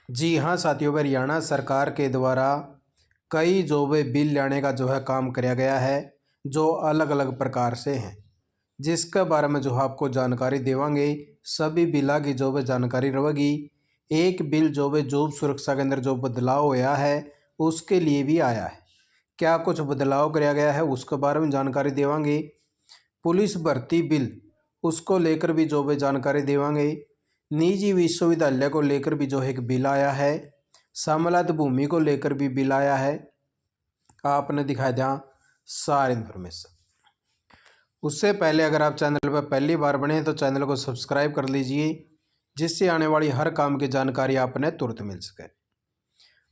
जी हाँ साथियों, हरियाणा सरकार के द्वारा कई जो वे बिल लाने का जो है काम किया गया है, जो अलग अलग प्रकार से हैं, जिसके बारे में जो है आपको जानकारी देवांगे। सभी बिलों की जो है जानकारी रहेगी। एक बिल जो है जॉब सुरक्षा के अंदर जो बदलाव होया है उसके लिए भी आया है। क्या कुछ बदलाव किया गया है उसके बारे में जानकारी देवांगे। पुलिस भर्ती बिल उसको लेकर भी जो है जानकारी देवांगे। निजी विश्वविद्यालय को लेकर भी जो है एक बिल आया है। समलत भूमि को लेकर भी बिल आया है। आपने दिखाया दिया सारी इन्फॉर्मेशन। उससे पहले अगर आप चैनल पर पहली बार बने हैं तो चैनल को सब्सक्राइब कर लीजिए, जिससे आने वाली हर काम की जानकारी आपने तुरंत मिल सके।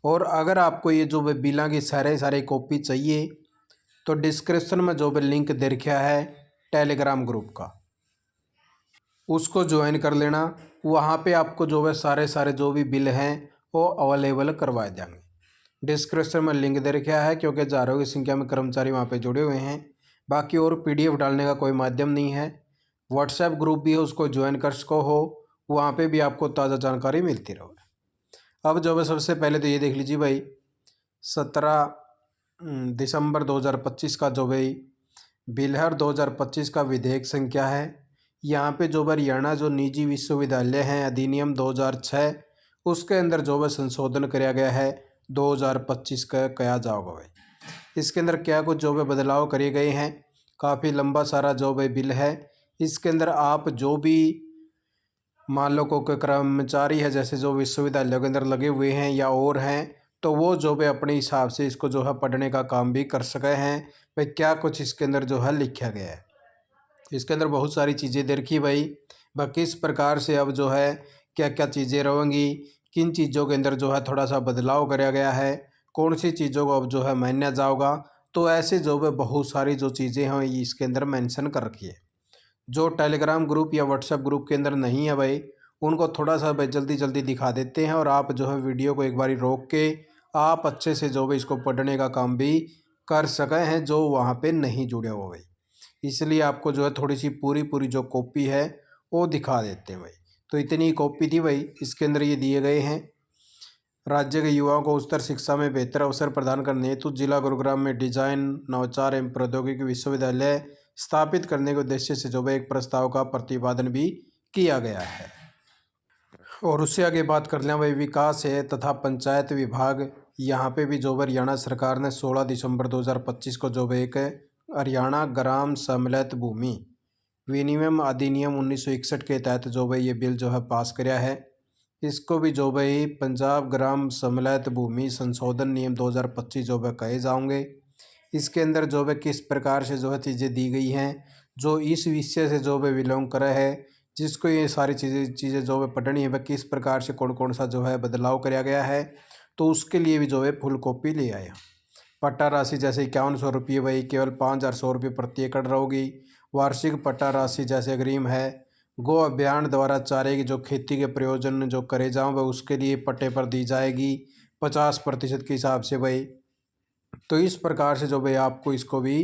और अगर आपको ये जो बिलों की सारे कॉपी चाहिए तो डिस्क्रिप्शन में जो भी लिंक दे रखा है टेलीग्राम ग्रुप का, उसको ज्वाइन कर लेना। वहाँ पे आपको जो है सारे जो भी बिल हैं वो अवेलेबल करवा देंगे। डिस्क्रिप्शन में लिंक दे रखा है, क्योंकि हजारों की संख्या में कर्मचारी वहाँ पे जुड़े हुए हैं। बाकी और पीडीएफ डालने का कोई माध्यम नहीं है। व्हाट्सएप ग्रुप भी है, उसको ज्वाइन कर सको हो, वहाँ पे भी आपको ताज़ा जानकारी मिलती रहे। अब जो है सबसे पहले तो ये देख लीजिए भाई, 17 दिसंबर 2025 का जो भाई बिल है, 2025 का विधेयक संख्या है। यहाँ पे जो हरियाणा जो निजी विश्वविद्यालय हैं अधिनियम 2006 उसके अंदर जो है संशोधन किया गया है 2025 का किया जाओगा भाई। इसके अंदर क्या कुछ जो है बदलाव करे गए हैं। काफ़ी लंबा सारा जो है बिल है। इसके अंदर आप जो भी मान लो कोई कर्मचारी है, जैसे जो विश्वविद्यालयों के अंदर लगे हुए हैं या और हैं, तो वो जो भी अपने हिसाब से इसको जो है पढ़ने का काम भी कर सके हैं भाई। क्या कुछ इसके अंदर जो है लिखा गया है, इसके अंदर बहुत सारी चीज़ें दे रखी भाई। किस प्रकार से अब जो है क्या क्या चीज़ें रहेंगी, किन चीज़ों के अंदर जो है थोड़ा सा बदलाव कराया गया है, कौन सी चीज़ों को अब जो है मान्या जाओगा। तो ऐसे जो है बहुत सारी जो चीज़ें हैं इसके अंदर मेंशन कर रखी है। जो टेलीग्राम ग्रुप या व्हाट्सएप ग्रुप के अंदर नहीं है भाई, उनको थोड़ा सा भाई जल्दी जल्दी दिखा देते हैं, और आप जो है वीडियो को एक बारी रोक के आप अच्छे से जो है इसको पढ़ने का काम भी कर सके हैं, जो वहाँ पे नहीं जुड़े हुए भाई। इसलिए आपको जो है थोड़ी सी पूरी जो कॉपी है वो दिखा देते हैं भाई। तो इतनी कॉपी थी भाई। इसके अंदर ये दिए गए हैं, राज्य के युवाओं को उच्चतर शिक्षा में बेहतर अवसर प्रदान करने हेतु जिला गुरुग्राम में डिजाइन नवाचार एवं प्रौद्योगिकी विश्वविद्यालय स्थापित करने के उद्देश्य से जो है एक प्रस्ताव का प्रतिपादन भी किया गया है। और उससे आगे बात कर लें भाई, विकास है तथा पंचायत विभाग। यहाँ पे भी जो हरियाणा सरकार ने 16 दिसंबर 2025 को जो है एक हरियाणा ग्राम सम्मिलित भूमि विनिमय अधिनियम 1961 के तहत जो भाई ये बिल जो है पास कराया है। इसको भी जो भाई पंजाब ग्राम सम्मिलित भूमि संशोधन नियम 2025 जो है कहे जाओगे। इसके अंदर जो है किस प्रकार से जो है चीज़ें दी गई हैं, जो इस विषय से जो है बिलोंग करे है, जिसको ये सारी चीज़ें जो है पढ़नी है, वह किस प्रकार से कौन कौन सा जो है बदलाव कराया गया है, तो उसके लिए भी जो है फुल कॉपी ले आया। पट्टा राशि जैसे 5100 भाई केवल 5100 रुपये प्रति एकड़ रहेगी। वार्षिक पट्टा राशि जैसे अग्रिम है। गो अभियान द्वारा चारे की जो खेती के प्रयोजन जो करे जाऊँ वह उसके लिए पट्टे पर दी जाएगी 50% के हिसाब से भाई। तो इस प्रकार से जो भाई आपको इसको भी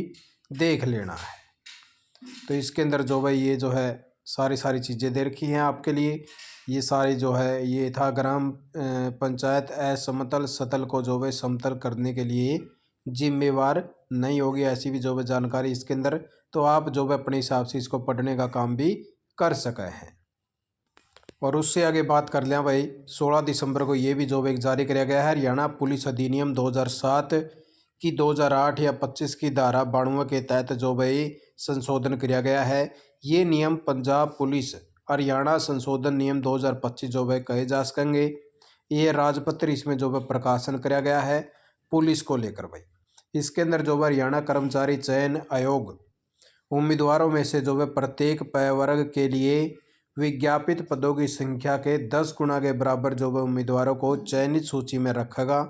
देख लेना है। तो इसके अंदर जो भाई ये जो है सारी चीज़ें दे रखी हैं आपके लिए। ये सारी जो है ये था ग्राम पंचायत असमतल सतल को जो है समतल करने के लिए जिम्मेवार नहीं होगी, ऐसी भी जो है जानकारी इसके अंदर। तो आप जो है अपने हिसाब से इसको पढ़ने का काम भी कर सके हैं। और उससे आगे बात कर लें भाई, 16 दिसंबर को ये भी जो है जारी किया गया है हरियाणा पुलिस अधिनियम 2007 की 2008 या 25 की धारा 92 के तहत जो भाई संशोधन किया गया है। ये नियम पंजाब पुलिस हरियाणा संशोधन नियम 2025 जो है कहे जा सकेंगे। ये राजपत्र इसमें जो है प्रकाशन किया गया है पुलिस को लेकर भाई। इसके अंदर जो है हरियाणा कर्मचारी चयन आयोग उम्मीदवारों में से जो है प्रत्येक प्रवर्ग के लिए विज्ञापित पदों की संख्या के 10 गुना के बराबर जो है उम्मीदवारों को चयनित सूची में रखेगा,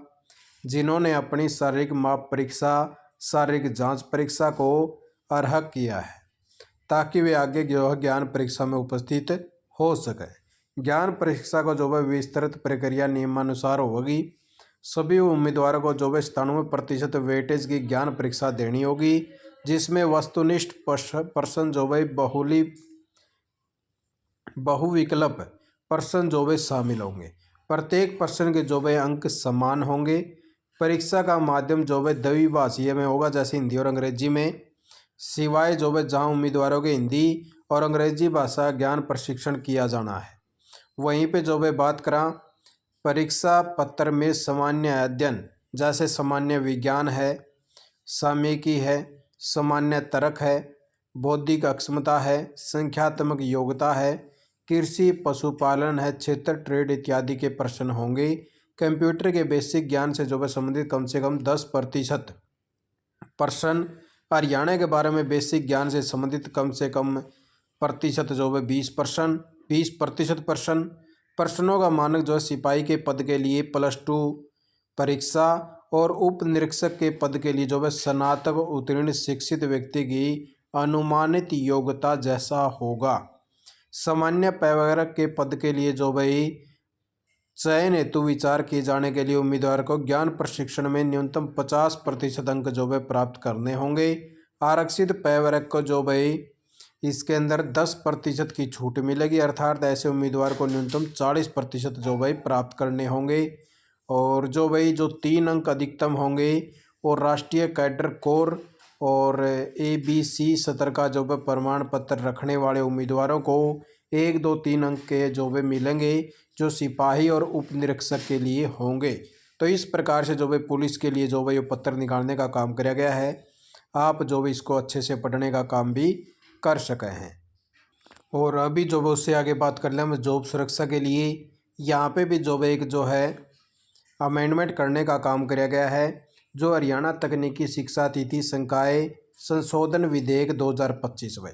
जिन्होंने अपनी शारीरिक माप परीक्षा शारीरिक जांच परीक्षा को अर्हक किया है, ताकि वे आगे जो है ज्ञान परीक्षा में उपस्थित हो सके। ज्ञान परीक्षा को जो है विस्तृत प्रक्रिया नियमानुसार होगी। सभी उम्मीदवारों को जो है 97% वेटेज की ज्ञान परीक्षा देनी होगी, जिसमें वस्तुनिष्ठ पर्सन जो है बहुविकल्प पर्सन जो वे शामिल होंगे। प्रत्येक प्रश्न के जो भाई अंक समान होंगे। परीक्षा का माध्यम जो भाई द्विभाषीय में होगा, जैसे हिंदी और अंग्रेजी में, सिवाय जो भाई जहाँ उम्मीदवारों के हिंदी और अंग्रेजी भाषा ज्ञान प्रशिक्षण किया जाना है। वहीं पे जो भाई बात करा परीक्षा पत्र में सामान्य अध्ययन, जैसे सामान्य विज्ञान है, सामयिकी है, सामान्य तर्क है, बौद्धिक अक्षमता है, संख्यात्मक योग्यता है, कृषि पशुपालन है, क्षेत्र ट्रेड इत्यादि के प्रश्न होंगे। कंप्यूटर के बेसिक ज्ञान से जो है संबंधित कम से कम 10% प्रश्न, हरियाणा के बारे में बेसिक ज्ञान से संबंधित कम से कम प्रतिशत जो है 20% प्रश्न। प्रश्नों का मानक जो है सिपाही के पद के लिए +2 परीक्षा और उप निरीक्षक के पद के लिए जो है स्नातक उत्तीर्ण शिक्षित व्यक्ति की अनुमानित योग्यता जैसा होगा। सामान्य प्रवर्ग के पद के लिए जो भाई चयन हेतु विचार किए जाने के लिए उम्मीदवार को ज्ञान प्रशिक्षण में न्यूनतम 50% अंक जो भाई प्राप्त करने होंगे। आरक्षित प्रवर्ग को जो भाई इसके अंदर 10% की छूट मिलेगी, अर्थात ऐसे उम्मीदवार को न्यूनतम 40% जो भाई प्राप्त करने होंगे। और जो भाई जो 3 अंक अधिकतम होंगे और राष्ट्रीय कैडर कोर और ABC सत्र का जो भाई प्रमाण पत्र रखने वाले उम्मीदवारों को 1, 2, 3 अंक के जो भाई मिलेंगे, जो सिपाही और उप निरीक्षक के लिए होंगे। तो इस प्रकार से जो भाई पुलिस के लिए जो भाई पत्र निकालने का काम किया गया है। आप जो भी इसको अच्छे से पढ़ने का काम भी कर सके हैं। और अभी जो है उससे आगे बात कर लें हम जॉब सुरक्षा के लिए। यहाँ पे भी जो एक जो है अमेंडमेंट करने का काम किया गया है। जो हरियाणा तकनीकी शिक्षा तिथि संकाय संशोधन विधेयक 2025 है,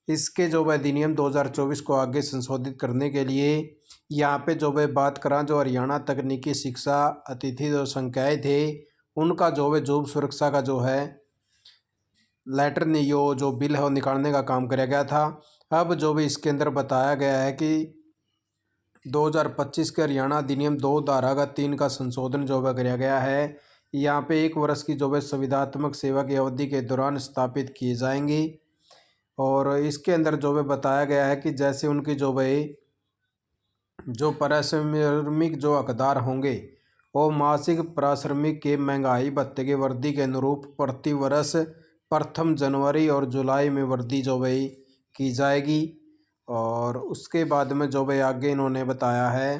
इसके जो है अधिनियम 2024 को आगे संशोधित करने के लिए यहाँ पे जो है बात करा जो हरियाणा तकनीकी शिक्षा अतिथि जो संकाय थे उनका जो है जॉब सुरक्षा का जो है लेटर ने जो बिल है वो निकालने का काम किया गया था। अब जो भी इसके अंदर बताया गया है कि 2025 के हरियाणा अधिनियम 2 धारा का 3 का संशोधन जो है किया गया है। यहाँ पे 1 वर्ष की जो है संविदात्मक सेवा की अवधि के दौरान स्थापित किए जाएंगी। और इसके अंदर जो है बताया गया है कि जैसे उनकी जो भाई जो पारिश्रमिक जो हकदार होंगे वो मासिक पारिश्रमिक के महंगाई भत्ते के वृद्धि के अनुरूप प्रति वर्ष 1 जनवरी और जुलाई में वृद्धि जो भाई की जाएगी। और उसके बाद में जो भाई आगे इन्होंने बताया है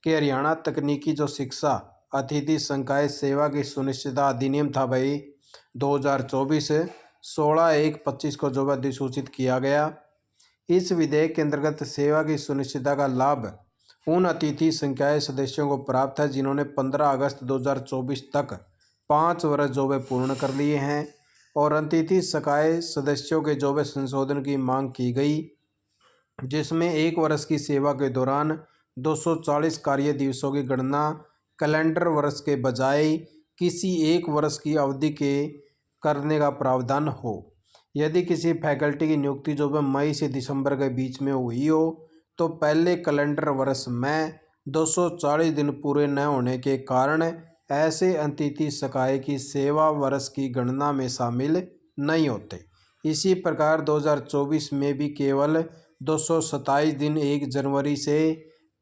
कि हरियाणा तकनीकी जो शिक्षा अतिथि संकाय सेवा की सुनिश्चितता अधिनियम था भाई 2024 16/1/25 को जो है अधिसूचित किया गया। इस विधेयक के अंतर्गत सेवा की सुनिश्चितता का लाभ उन अतिथि संकाय सदस्यों को प्राप्त है जिन्होंने 15 अगस्त 2024 तक 5 वर्ष जो है पूर्ण कर लिए हैं। और अतिथि संकाय सदस्यों के जो है संशोधन की मांग की गई, जिसमें 1 वर्ष की सेवा के दौरान 240 कार्य दिवसों की गणना कैलेंडर वर्ष के बजाय किसी 1 वर्ष की अवधि के करने का प्रावधान हो। यदि किसी फैकल्टी की नियुक्ति जो है मई से दिसंबर के बीच में हुई हो तो पहले कैलेंडर वर्ष में 240 दिन पूरे न होने के कारण ऐसे अतिथि संकाय की सेवा वर्ष की गणना में शामिल नहीं होते। इसी प्रकार 2024 में भी केवल 227 दिन 1 जनवरी से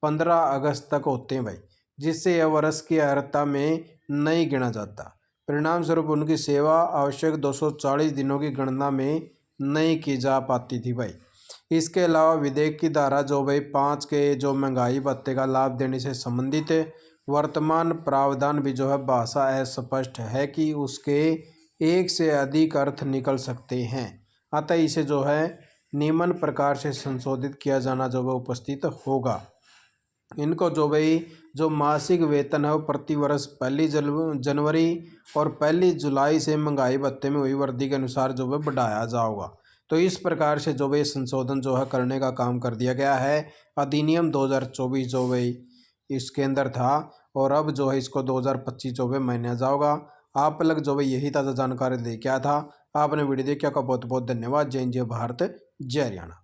15 अगस्त तक होते हैं भाई, जिससे यह वर्ष की अर्हता में नहीं गिना जाता। परिणाम स्वरूप उनकी सेवा आवश्यक 240 दिनों की गणना में नहीं की जा पाती थी भाई। इसके अलावा विधेयक की धारा जो भाई 5 के जो महंगाई भत्ते का लाभ देने से संबंधित वर्तमान प्रावधान भी जो है भाषा अस्पष्ट है कि उसके एक से अधिक अर्थ निकल सकते हैं, अतः इसे जो है निम्न प्रकार से संशोधित किया जाना जो है उपस्थित होगा। इनको जो भाई जो मासिक वेतन है वो प्रति वर्ष 1 जनवरी और 1 जुलाई से महंगाई भत्ते में हुई वृद्धि के अनुसार जो है बढ़ाया जाएगा। तो इस प्रकार से जो भाई संशोधन जो है करने का काम कर दिया गया है। अधिनियम 2024 जो भाई इसके अंदर था और अब जो है इसको 2025 जो है माना जाएगा। आप लोग जो भाई यही ताज़ा जानकारी लेके आया था। आपने वीडियो देखा का बहुत बहुत धन्यवाद। जय हिंद, जय भारत, जय हरियाणा।